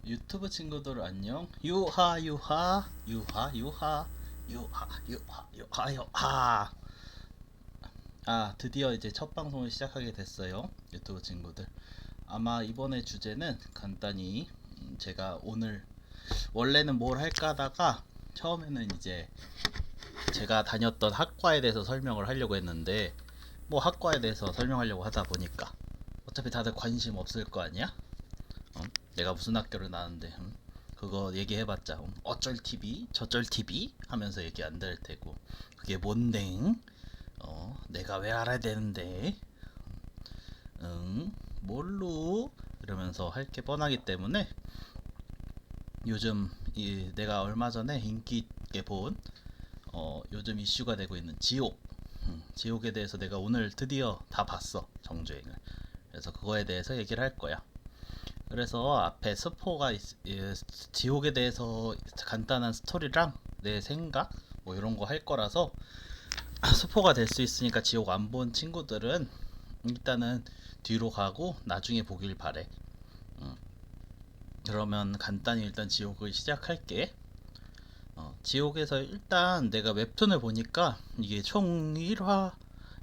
유튜브 친구들 안녕. 유하 유하 유하 유하 유하 유하 유하 유하. 드디어 이제 첫 방송을 시작하게 됐어요. 유튜브 친구들. 아마 이번에 주제는 간단히 제가 오늘 원래는 뭘 할까 하다가 처음에는 이제 제가 다녔던 학과에 대해서 설명을 하려고 했는데 뭐 학과에 대해서 설명하려고 하다 보니까 어차피 다들 관심 없을 거 아니야? 내가 무슨 학교를 나왔는데 그거 얘기해봤자 어쩔 TV 저쩔 TV 하면서 얘기 안 될 테고 그게 뭔데 내가 왜 알아야 되는데 응 뭘로 이러면서 할 게 뻔하기 때문에 요즘 내가 얼마 전에 인기 있게 본 요즘 이슈가 되고 있는 지옥 지옥에 대해서 내가 오늘 드디어 다 봤어 정주행을. 그래서 그거에 대해서 얘기를 할 거야. 그래서 앞에 지옥에 대해서 간단한 스토리랑 내 생각 뭐 이런 거 할 거라서 스포가 될 수 있으니까 지옥 안 본 친구들은 일단은 뒤로 가고 나중에 보길 바래. 그러면 간단히 일단 지옥을 시작할게. 지옥에서 일단 내가 웹툰을 보니까 이게 총 1화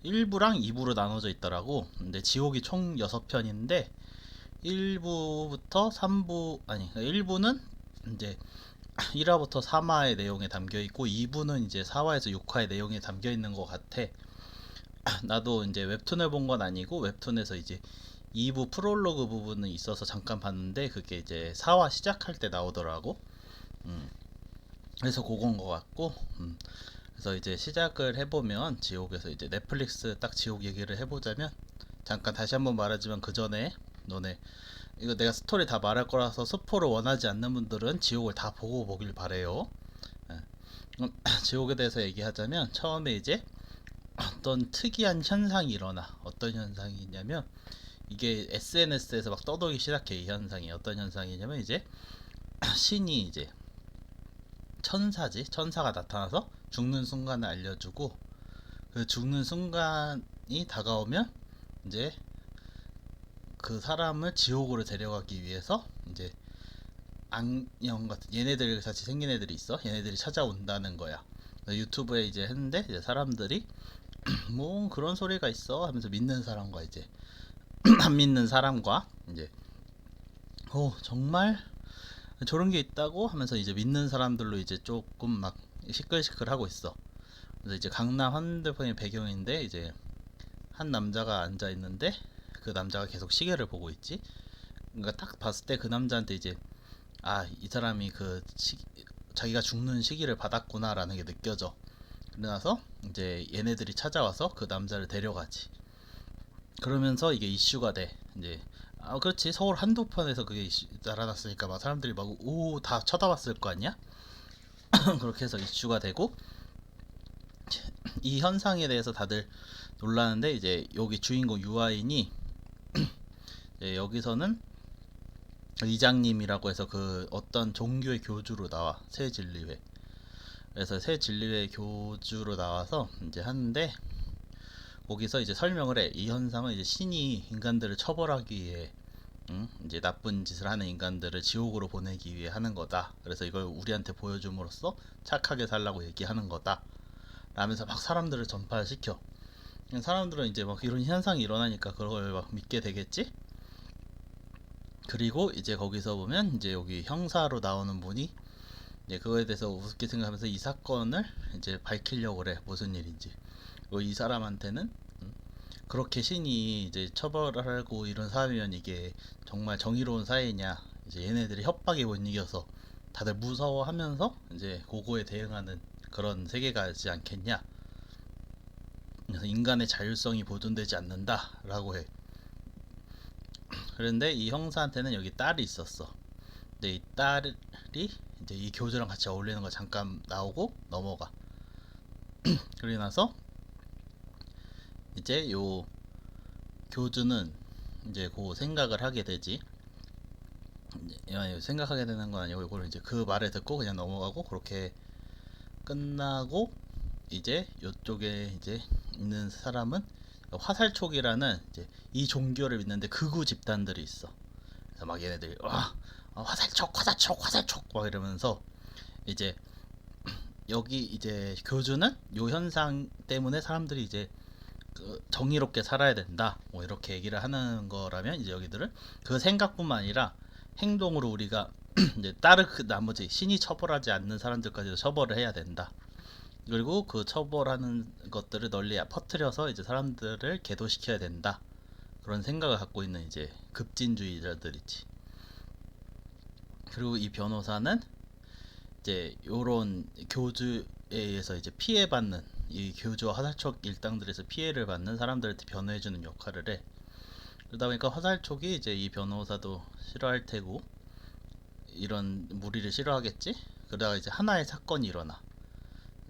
1부랑 2부로 나눠져 있더라고. 근데 지옥이 총 6편인데 1부부터 3부 아니 1부는 이제 1화부터 3화의 내용에 담겨 있고 2부는 이제 4화에서 6화의 내용에 담겨 있는 것 같아. 나도 이제 웹툰을 본 건 아니고 웹툰에서 이제 2부 프롤로그 부분은 있어서 잠깐 봤는데 그게 이제 4화 시작할 때 나오더라고. 음. 그래서 그건 것 같고. 그래서 이제 시작을 해보면 지옥에서 이제 넷플릭스 딱 지옥 얘기를 해보자면 잠깐 다시 한번 말하지만 그 전에 너네 이거 내가 스토리 다 말할 거라서 스포를 원하지 않는 분들은 지옥을 다 보고 보길 바래요. 예. 지옥에 대해서 얘기하자면 처음에 이제 어떤 특이한 현상이 일어나. 어떤 현상이냐면 이게 SNS에서 막 떠돌기 시작해. 이 현상이 어떤 현상이냐면 이제 신이 이제 천사가 나타나서 죽는 순간을 알려주고 그 죽는 순간이 다가오면 이제 그 사람을 지옥으로 데려가기 위해서 이제 악령 같은 얘네들 같이 생긴 애들이 있어. 얘네들이 찾아온다는 거야. 유튜브에 이제 했는데 이제 사람들이 뭐 그런 소리가 있어 하면서 믿는 사람과 이제 안 믿는 사람과 이제 정말 저런 게 있다고 하면서 이제 믿는 사람들로 이제 조금 막 시끌시끌하고 있어. 그래서 이제 강남 핸드폰의 배경인데 이제 한 남자가 앉아 있는데 그 남자가 계속 시계를 보고 있지. 그러니까 딱 봤을 때 그 남자한테 이제 이 사람이 자기가 죽는 시기를 받았구나라는 게 느껴져. 그러나서 이제 얘네들이 찾아와서 그 남자를 데려가지. 그러면서 이게 이슈가 돼. 이제 그렇지. 서울 한두 편에서 그게 날아났으니까 막 사람들이 막 오 다 쳐다봤을 거 아니야? 그렇게 해서 이슈가 되고 이 현상에 대해서 다들 놀라는데 이제 여기 주인공 유아인이 여기서는 이장님이라고 해서 그 어떤 종교의 교주로 나와. 새 진리회. 그래서 새 진리회 교주로 나와서 이제 하는데 거기서 이제 설명을 해. 이 현상은 이제 신이 인간들을 처벌하기 위해 이제 나쁜 짓을 하는 인간들을 지옥으로 보내기 위해 하는 거다. 그래서 이걸 우리한테 보여줌으로써 착하게 살라고 얘기하는 거다. 라면서 막 사람들을 전파시켜. 사람들은 이제 막 이런 현상이 일어나니까 그걸 막 믿게 되겠지? 그리고 이제 거기서 보면 이제 여기 형사로 나오는 분이 이제 그거에 대해서 우습게 생각하면서 이 사건을 이제 밝히려고 그래. 무슨 일인지. 그리고 이 사람한테는 그렇게 신이 이제 처벌하고 이런 사회면 이게 정말 정의로운 사회냐. 이제 얘네들이 협박에 못 이겨서 다들 무서워하면서 이제 그거에 대응하는 그런 세계가지 않겠냐. 그래서 인간의 자율성이 보존되지 않는다라고 해. 그런데 이 형사한테는 여기 딸이 있었어. 근데 이 딸이 이제 이 교주랑 같이 어울리는 거 잠깐 나오고 넘어가. 그러고 나서 이제 요 교주는 이제 그 생각을 하게 되지. 생각하게 되는 건 아니고 이걸 이제 그 말을 듣고 그냥 넘어가고 그렇게 끝나고 이제 요쪽에 이제 있는 사람은 화살촉이라는 이제 이 종교를 믿는데 극우 집단들이 있어. 그래서 막 얘네들이 화살촉 막 이러면서 이제 여기 이제 교주는 요 현상 때문에 사람들이 이제 그 정의롭게 살아야 된다 뭐 이렇게 얘기를 하는 거라면, 이제 여기들은 그 생각뿐만 아니라 행동으로 우리가 이제 다른 그 나머지 신이 처벌하지 않는 사람들까지도 처벌을 해야 된다. 그리고 그 처벌하는 것들을 널리 퍼뜨려서 이제 사람들을 계도시켜야 된다. 그런 생각을 갖고 있는 이제 급진주의자들이지. 그리고 이 변호사는 이제 요런 교주에 의해서 이제 피해받는, 이 교주와 화살촉 일당들에서 피해를 받는 사람들한테 변호해주는 역할을 해. 그러다 보니까 화살촉이 이제 이 변호사도 싫어할 테고 이런 무리를 싫어하겠지. 그러다가 이제 하나의 사건이 일어나.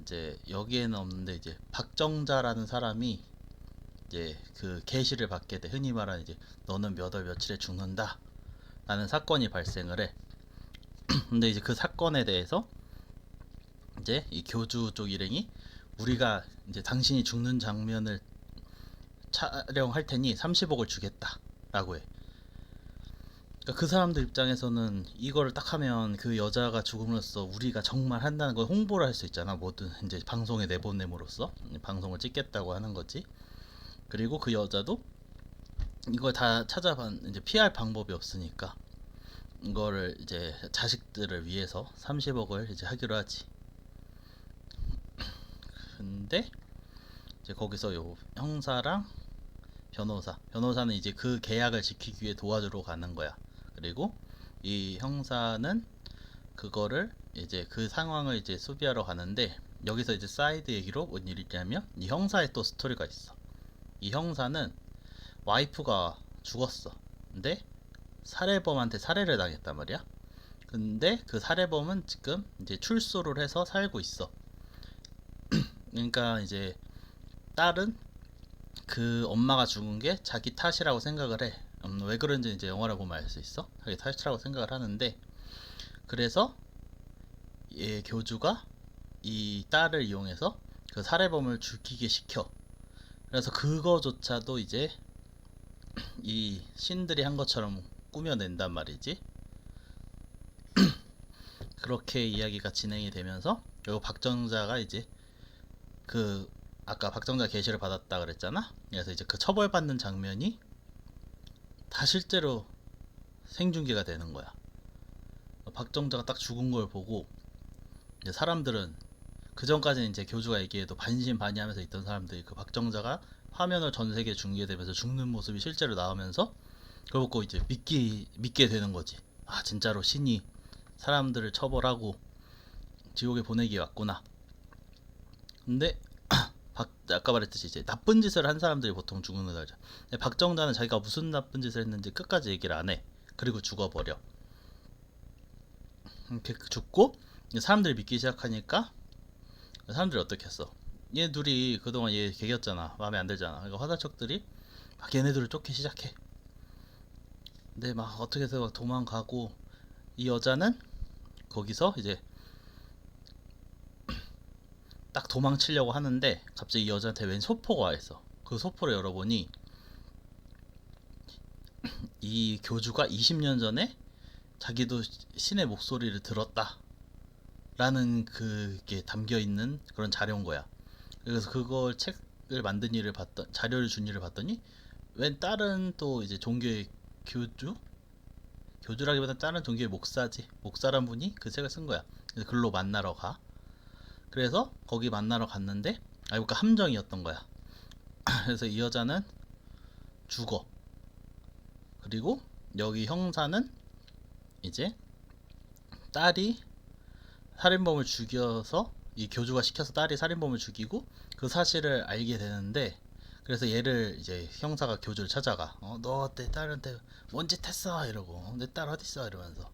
이제 여기에는 없는데 이제 박정자라는 사람이 이제 그 계시를 받게 돼. 흔히 말하는 이제 너는 몇 월 며칠에 죽는다 라는 사건이 발생을 해. 근데 이제 그 사건에 대해서 이제 이 교주 쪽 일행이 우리가 이제 당신이 죽는 장면을 촬영할 테니 30억을 주겠다 라고 해. 그러니까 그 사람들 입장에서는 이거를 딱 하면 그 여자가 죽음으로써 우리가 정말 한다는 걸 홍보를 할 수 있잖아. 뭐든 이제 방송에 내보냄으로써 방송을 찍겠다고 하는 거지. 그리고 그 여자도 이걸 다 찾아봤, 이제 피할 방법이 없으니까 이거를 이제 자식들을 위해서 30억을 이제 하기로 하지. 근데 이제 거기서 요 형사랑 변호사는 이제 그 계약을 지키기 위해 도와주러 가는 거야. 그리고 이 형사는 그거를 이제 그 상황을 이제 수비하러 가는데, 여기서 이제 사이드 얘기로 뭔 일이 있냐면 이 형사의 또 스토리가 있어. 이 형사는 와이프가 죽었어. 근데 살해범한테 살해를 당했단 말이야. 근데 그 살해범은 지금 이제 출소를 해서 살고 있어. 그러니까 이제 딸은 그 엄마가 죽은 게 자기 탓이라고 생각을 해. 왜 그런지 이제 영화를 보면 알 수 있어. 자기 탓이라고 생각을 하는데, 그래서 얘 교주가 이 딸을 이용해서 그 살해범을 죽이게 시켜. 그래서 그거조차도 이제 이 신들이 한 것처럼 꾸며낸단 말이지. 그렇게 이야기가 진행이 되면서 그리고 박정자가 이제 그 아까 박정자 계시를 받았다 그랬잖아. 그래서 이제 그 처벌받는 장면이 다 실제로 생중계가 되는 거야. 박정자가 딱 죽은 걸 보고 이제 사람들은, 그 전까지는 이제 교주가 얘기해도 반신반의하면서 있던 사람들이 그 박정자가 화면을 전 세계에 중계되면서 죽는 모습이 실제로 나오면서 그걸 보고 이제 믿게 되는 거지. 아, 진짜로 신이 사람들을 처벌하고 지옥에 보내기 왔구나. 근데 아까 말했듯이 이제 나쁜 짓을 한 사람들이 보통 죽는 걸 알죠. 박정자는 자기가 무슨 나쁜 짓을 했는지 끝까지 얘기를 안 해. 그리고 죽어버려. 이렇게 죽고 사람들이 믿기 시작하니까 사람들이 어떻게 했어? 얘 둘이 그동안 얘 개겼잖아. 마음에 안 들잖아. 그러니까 화살촉들이 막 얘네들을 쫓기 시작해. 근데 막 어떻게 해서 막 도망가고, 이 여자는 거기서 이제 딱 도망치려고 하는데 갑자기 이 여자한테 웬 소포가 와 있어. 그 소포를 열어보니 이 교주가 20년 전에 자기도 신의 목소리를 들었다 라는 그게 담겨 있는 그런 자료인 거야. 그래서 그걸 책을 만든 일을 봤던, 자료를 준 일을 봤더니 웬 다른 또 이제 종교의 교주라기보다 다른 종교의 목사란 분이 그 책을 쓴 거야. 그래서 글로 만나러 가. 그래서 거기 만나러 갔는데 알고 보니까 함정이었던 거야. 그래서 이 여자는 죽어. 그리고 여기 형사는 이제 딸이 살인범을 죽여서, 이 교주가 시켜서 딸이 살인범을 죽이고 그 사실을 알게 되는데, 그래서 얘를 이제 형사가 교주를 찾아가. 너 내 딸한테 뭔 짓 했어 이러고, 내 딸 어딨어 이러면서.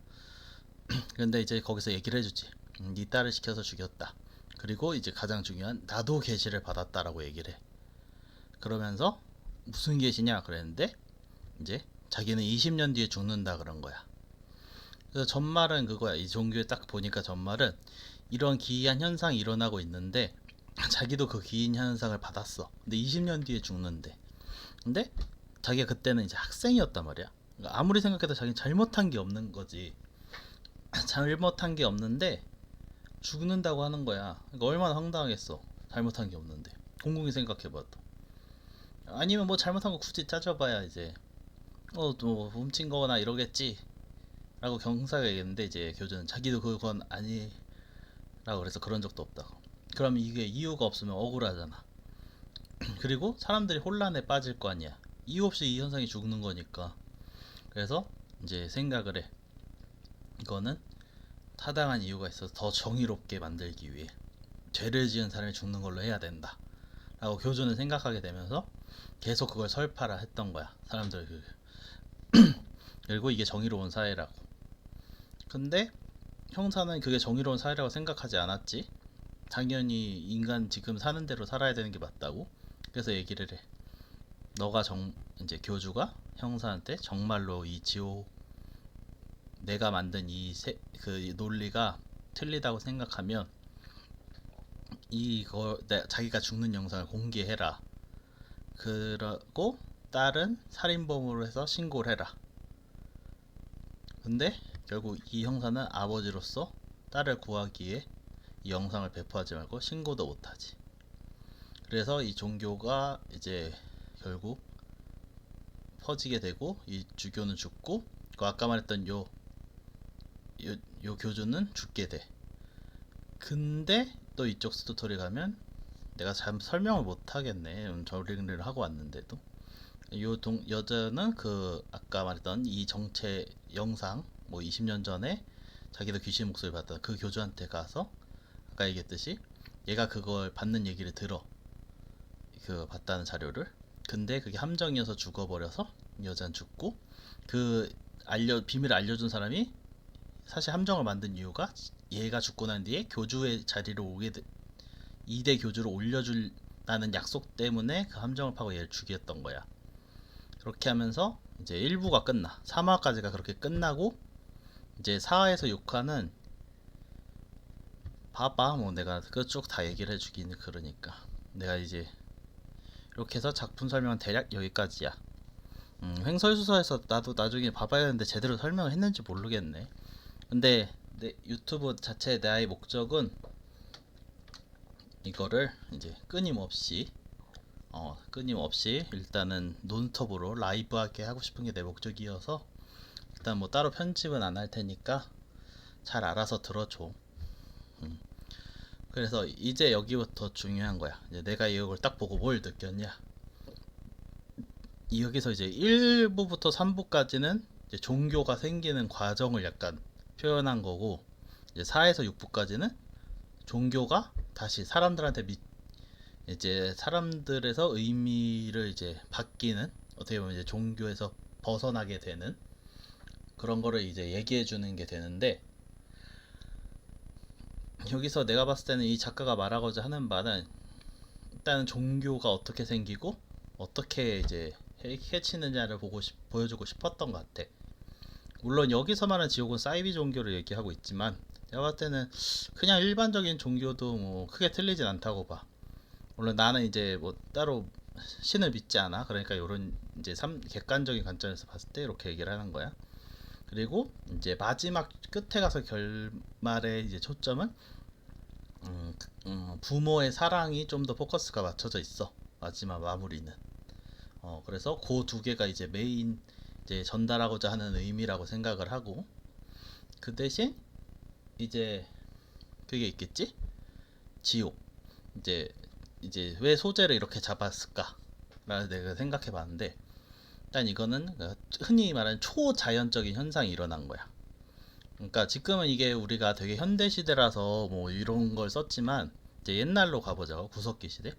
근데 이제 거기서 얘기를 해주지. 네 딸을 시켜서 죽였다. 그리고 이제 가장 중요한 나도 계시를 받았다라고 얘기를 해. 그러면서 무슨 계시냐 그랬는데 이제 자기는 20년 뒤에 죽는다 그런 거야. 그래서 전말은 그거야. 이 종교에 딱 보니까 전말은 이런 기이한 현상이 일어나고 있는데 자기도 그 기이한 현상을 받았어. 근데 20년 뒤에 죽는데. 근데 자기가 그때는 이제 학생이었단 말이야. 그러니까 아무리 생각해도 자기는 잘못한 게 없는 거지. 잘못한 게 없는데 죽는다고 하는 거야. 그러니까 얼마나 황당하겠어. 잘못한 게 없는데. 곰곰이 생각해봐도. 아니면 뭐 잘못한 거 굳이 따져봐야 이제 또 훔친 거나 이러겠지 라고 경사가 얘기했는데, 이제 교주는 자기도 그건 아니라고 그래서 그런 적도 없다고. 그럼 이게 이유가 없으면 억울하잖아. 그리고 사람들이 혼란에 빠질 거 아니야. 이유 없이 이 현상이 죽는 거니까. 그래서 이제 생각을 해. 이거는 타당한 이유가 있어서 더 정의롭게 만들기 위해 죄를 지은 사람이 죽는 걸로 해야 된다 라고 교주는 생각하게 되면서 계속 그걸 설파라 했던 거야, 사람들. 그리고 이게 정의로운 사회라고. 근데 형사는 그게 정의로운 사회라고 생각하지 않았지. 당연히 인간 지금 사는 대로 살아야 되는 게 맞다고. 그래서 얘기를 해. 너가 이제 교주가 형사한테 정말로 이 지옥, 내가 만든 그 논리가 틀리다고 생각하면 자기가 죽는 영상을 공개해라. 그러고 딸은 살인범으로 해서 신고를 해라. 근데 결국 이 형사는 아버지로서 딸을 구하기 위해 이 영상을 배포하지 말고 신고도 못하지. 그래서 이 종교가 이제 결국 퍼지게 되고, 이 주교는 죽고, 그 아까 말했던 요 교주는 죽게 돼. 근데 또 이쪽 스토리 가면, 내가 잘 설명을 못 하겠네. 저링을 하고 왔는데도 여자는 그 아까 말했던 이 정체 영상, 뭐 20년 전에 자기도 귀신 목소리 봤던 그 교주한테 가서 아까 얘기했듯이 얘가 그걸 받는 얘기를 들어. 그 봤다는 자료를. 근데 그게 함정이어서 죽어버려서 여자는 죽고, 그 비밀을 알려준 사람이 사실 함정을 만든 이유가 얘가 죽고 난 뒤에 교주의 자리로 2대 교주로 올려준다는 약속 때문에 그 함정을 파고 얘를 죽였던 거야. 그렇게 하면서 이제 1부가 끝나. 3화까지가 그렇게 끝나고, 이제 4화에서 6화는 봐봐, 뭐 내가 그 쭉 다 얘기를 해주기는 그러니까. 내가 이제 이렇게 해서 작품 설명은 대략 여기까지야. 횡설수설해서 나도 나중에 봐봐야 하는데 제대로 설명을 했는지 모르겠네. 근데 내 유튜브 자체 나의 목적은 이거를 이제 끊임없이 일단은 논스톱으로 라이브하게 하고 싶은 게 내 목적이어서, 일단 뭐 따로 편집은 안 할 테니까 잘 알아서 들어줘. 그래서 이제 여기부터 중요한 거야. 이제 내가 이걸 딱 보고 뭘 느꼈냐. 여기서 이제 1부부터 3부까지는 이제 종교가 생기는 과정을 약간 표현한 거고, 이제 4에서 6부까지는 종교가 다시 이제 사람들에서 의미를 이제 바뀌는, 어떻게 보면 이제 종교에서 벗어나게 되는 그런 거를 이제 얘기해 주는 게 되는데, 여기서 내가 봤을 때는 이 작가가 말하고자 하는 바는 일단은 종교가 어떻게 생기고 어떻게 이제 해치느냐를 보여주고 싶었던 것 같아. 물론 여기서 말하는 지옥은 사이비 종교를 얘기하고 있지만, 내가 봤을 때는 그냥 일반적인 종교도 뭐 크게 틀리진 않다고 봐. 물론 나는 이제 뭐 따로 신을 믿지 않아. 그러니까 이런 이제 객관적인 관점에서 봤을 때 이렇게 얘기를 하는 거야. 그리고 이제 마지막 끝에 가서 결말의 이제 초점은 부모의 사랑이 좀 더 포커스가 맞춰져 있어. 마지막 마무리는. 그래서 그 두 개가 이제 메인, 이제 전달하고자 하는 의미라고 생각을 하고, 그 대신 이제 그게 있겠지? 지옥. 이제 왜 소재를 이렇게 잡았을까? 라는 내가 생각해 봤는데, 일단 이거는 흔히 말하는 초자연적인 현상이 일어난 거야. 그러니까 지금은 이게 우리가 되게 현대 시대라서 뭐 이런 걸 썼지만, 이제 옛날로 가보자고. 구석기 시대.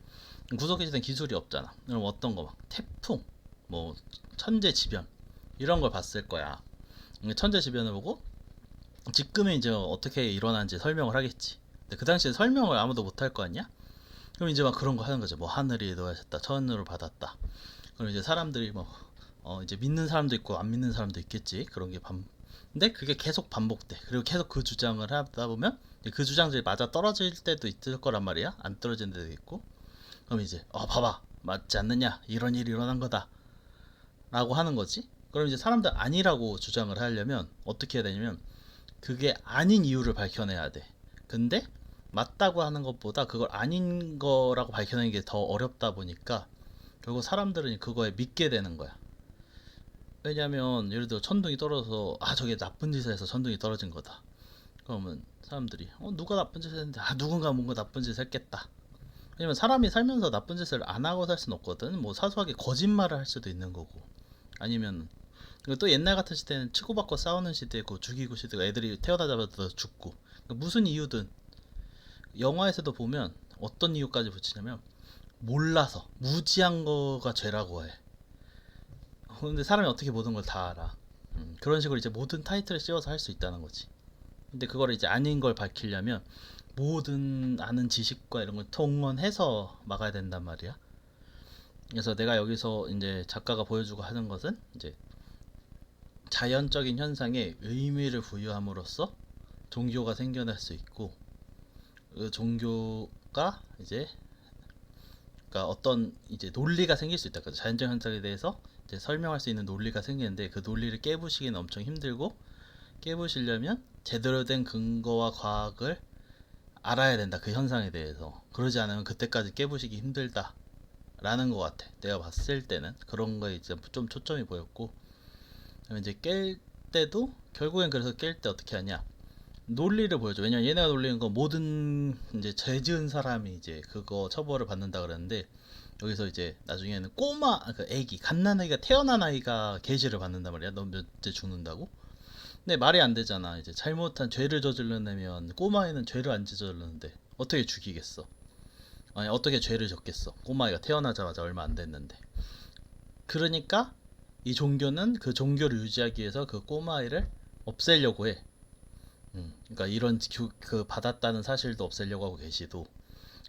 구석기 시대는 기술이 없잖아. 그럼 어떤 거 막 태풍, 뭐 천재지변 이런 걸 봤을 거야. 천재지변을 보고 지금은 이제 어떻게 일어난지 설명을 하겠지. 근데 그 당시에 설명을 아무도 못 할 거 아니야? 그럼 이제 막 그런 거 하는 거죠. 뭐 하늘이 놓아졌다, 천으로 받았다. 그럼 이제 사람들이 뭐 이제 믿는 사람도 있고 안 믿는 사람도 있겠지. 그런 게 근데 그게 계속 반복돼. 그리고 계속 그 주장을 하다 보면 그 주장들이 맞아 떨어질 때도 있을 거란 말이야. 안 떨어지는 데도 있고. 그럼 이제 봐봐, 맞지 않느냐, 이런 일이 일어난 거다 라고 하는 거지. 그럼 이제 사람들 아니라고 주장을 하려면 어떻게 해야 되냐면, 그게 아닌 이유를 밝혀내야 돼. 근데 맞다고 하는 것보다 그걸 아닌 거라고 밝혀내는 게 더 어렵다 보니까 결국 사람들은 그거에 믿게 되는 거야. 왜냐면 예를 들어 천둥이 떨어져서 저게 나쁜 짓을 해서 천둥이 떨어진 거다. 그러면 사람들이 누가 나쁜 짓을 했는데 누군가 뭔가 나쁜 짓을 했겠다. 왜냐면 사람이 살면서 나쁜 짓을 안 하고 살 순 없거든. 뭐 사소하게 거짓말을 할 수도 있는 거고, 아니면 또 옛날 같은 시대는 치고받고 싸우는 시대고 죽이고 시대고 애들이 태워다 죽고, 그러니까 무슨 이유든 영화에서도 보면 어떤 이유까지 붙이냐면 몰라서 무지한 거가 죄라고 해. 근데 사람이 어떻게 모든 걸 다 알아. 그런 식으로 이제 모든 타이틀을 씌워서 할 수 있다는 거지. 근데 그거를 이제 아닌 걸 밝히려면 모든 아는 지식과 이런 걸 동원해서 막아야 된단 말이야. 그래서 내가 여기서 이제 작가가 보여주고 하는 것은 이제 자연적인 현상에 의미를 부여함으로써 종교가 생겨날 수 있고, 그 종교가 이제 그러니까 어떤 이제 논리가 생길 수 있다. 그러니까 자연적 현상에 대해서 이제 설명할 수 있는 논리가 생기는데 그 논리를 깨부시기는 엄청 힘들고, 깨부시려면 제대로 된 근거와 과학을 알아야 된다. 그 현상에 대해서. 그러지 않으면 그때까지 깨부시기 힘들다라는 것 같아. 내가 봤을 때는 그런 거에 이제 좀 초점이 보였고, 이제 깰 때도 결국엔 그래서 깰 때 어떻게 하냐? 논리를 보여줘. 왜냐면 얘네가 놀리는 건 모든 이제 죄 지은 사람이 이제 그거 처벌을 받는다 그랬는데, 여기서 이제 나중에는 꼬마, 그 애기, 갓난아기가 태어난 아이가 계시를 받는단 말이야. 너 몇째 죽는다고? 근데 말이 안 되잖아. 이제 잘못한 죄를 저질러내면 꼬마애는 죄를 안 저질렀는데 어떻게 죽이겠어? 아니 어떻게 죄를 졌겠어? 꼬마애가 태어나자마자 얼마 안 됐는데. 그러니까 이 종교는 그 종교를 유지하기 위해서 그 꼬마애를 없애려고 해. 그러니까 이런 그 받았다는 사실도 없애려고 하고 계시도,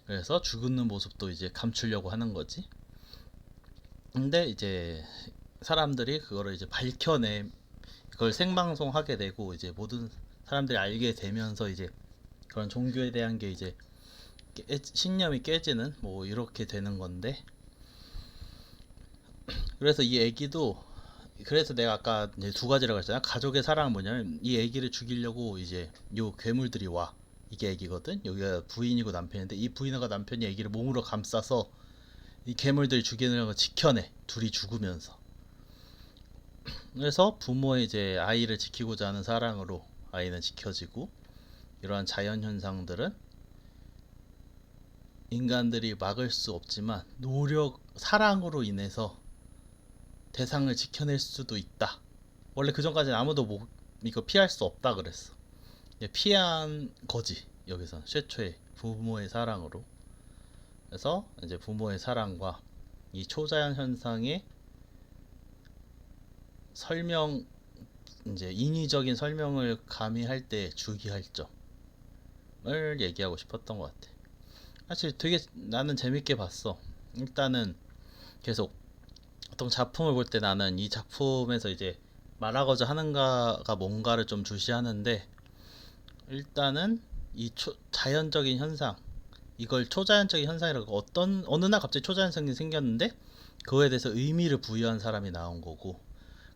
그래서 죽는 모습도 이제 감추려고 하는 거지. 근데 이제 사람들이 그거를 이제 밝혀내, 그걸 생방송하게 되고 이제 모든 사람들이 알게 되면서 이제 그런 종교에 대한 게 이제 신념이 깨지는 뭐 이렇게 되는 건데, 그래서 이 애기도, 그래서 내가 아까 이제 두 가지라고 했잖아. 가족의 사랑은 뭐냐면 이 애기를 죽이려고 이제 요 괴물들이 와. 이게 애기거든. 여기가 부인이고 남편인데 이 부인과 남편이 애기를 몸으로 감싸서 이 괴물들이 죽이는 걸 지켜내. 둘이 죽으면서. 그래서 부모의 이제 아이를 지키고자 하는 사랑으로 아이는 지켜지고, 이러한 자연 현상들은 인간들이 막을 수 없지만 노력, 사랑으로 인해서 대상을 지켜낼 수도 있다. 원래 그 전까지는 아무도 이거 피할 수 없다 그랬어. 피한 거지. 여기서 최초의 부모의 사랑으로. 그래서 이제 부모의 사랑과 이 초자연 현상의 설명, 이제 인위적인 설명을 가미할 때 주의할 점을 얘기하고 싶었던 것 같아. 사실 되게 나는 재밌게 봤어. 일단은 계속 어떤 작품을 볼 때 나는 이 작품에서 이제 말하고자 하는가가 뭔가를 좀 주시하는데, 일단은 이 자연적인 현상, 이걸 초자연적인 현상이라고, 어느 날 갑자기 초자연성이 생겼는데 그거에 대해서 의미를 부여한 사람이 나온 거고,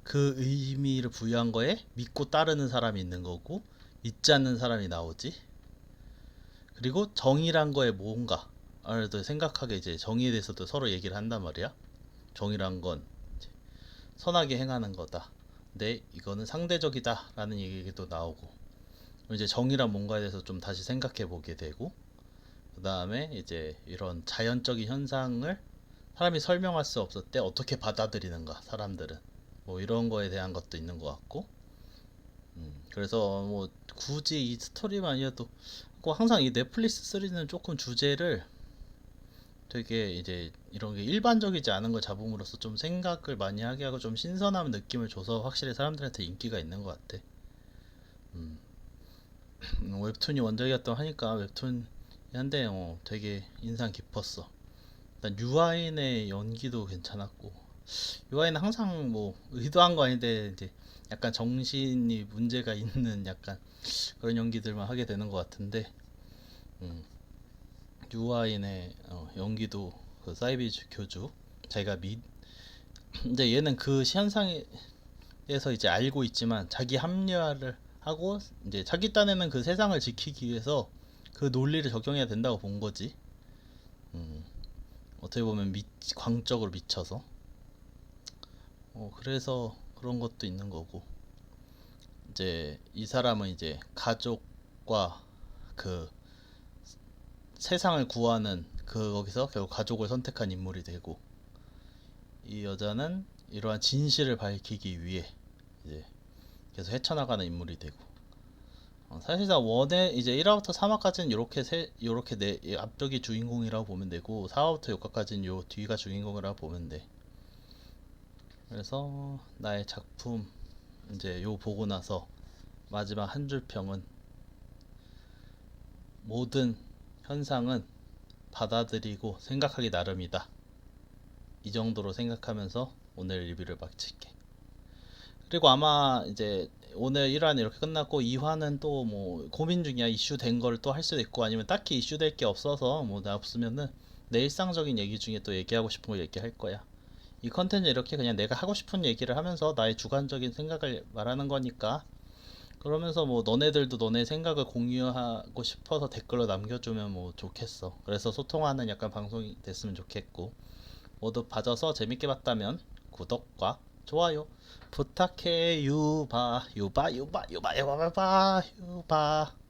그 의미를 부여한 거에 믿고 따르는 사람이 있는 거고, 믿지 않는 사람이 나오지. 그리고 정의란 거에 뭔가를 생각하게, 이제 정의에 대해서도 서로 얘기를 한단 말이야. 정의란 건 선하게 행하는 거다. 근데 이거는 상대적이다 라는 얘기도 나오고, 이제 정의란 뭔가에 대해서 좀 다시 생각해 보게 되고, 그 다음에 이제 이런 자연적인 현상을 사람이 설명할 수 없을 때 어떻게 받아들이는가, 사람들은 뭐 이런 거에 대한 것도 있는 것 같고. 그래서 뭐 굳이 이 스토리만이어도, 꼭 항상 이 넷플릭스 3는 조금 주제를 되게 이제 이런 게 일반적이지 않은 걸 잡음으로써 좀 생각을 많이 하게 하고 좀 신선한 느낌을 줘서 확실히 사람들한테 인기가 있는 것 같아. 음, 웹툰이 원작이었다고 하니까 웹툰이 한데 되게 인상 깊었어. 일단 유아인의 연기도 괜찮았고, 유아인은 항상 뭐 의도한 거 아닌데 이제 약간 정신이 문제가 있는 약간 그런 연기들만 하게 되는 것 같은데, 음, 유아인의 연기도, 그 사이비주 교주 자기가 이제 얘는 그 현상에서 이제 알고 있지만 자기 합리화를 하고 이제 자기 딴에는 그 세상을 지키기 위해서 그 논리를 적용해야 된다고 본 거지. 음, 어떻게 보면 광적으로 미쳐서. 그래서 그런 것도 있는 거고. 이제 이 사람은 이제 가족과 그 세상을 구하는 거기서 결국 가족을 선택한 인물이 되고, 이 여자는 이러한 진실을 밝히기 위해 이제 계속 헤쳐나가는 인물이 되고. 사실상 원에 이제 1화부터 3화까지는 요렇게 네 앞쪽이 주인공이라고 보면 되고, 4화부터 6화까지는 요 뒤가 주인공이라고 보면 돼. 그래서 나의 작품 이제 요 보고 나서 마지막 한 줄 평은, 모든 현상은 받아들이고 생각하기 나름이다. 이 정도로 생각하면서 오늘 리뷰를 마칠게. 그리고 아마 이제 오늘 1화는 이렇게 끝났고, 2화는 또 뭐 고민 중이야. 이슈 된 걸 또 할 수도 있고, 아니면 딱히 이슈 될 게 없어서 뭐 나 없으면은 내 일상적인 얘기 중에 또 얘기하고 싶은 거 얘기할 거야. 이 컨텐츠 이렇게 그냥 내가 하고 싶은 얘기를 하면서 나의 주관적인 생각을 말하는 거니까, 그러면서 뭐 너네들도 너네 생각을 공유하고 싶어서 댓글로 남겨주면 뭐 좋겠어. 그래서 소통하는 약간 방송이 됐으면 좋겠고, 모두 봐줘서 재밌게 봤다면 구독과 좋아요 부탁해. 유바 유바 유바 유바 유바 유바 유바.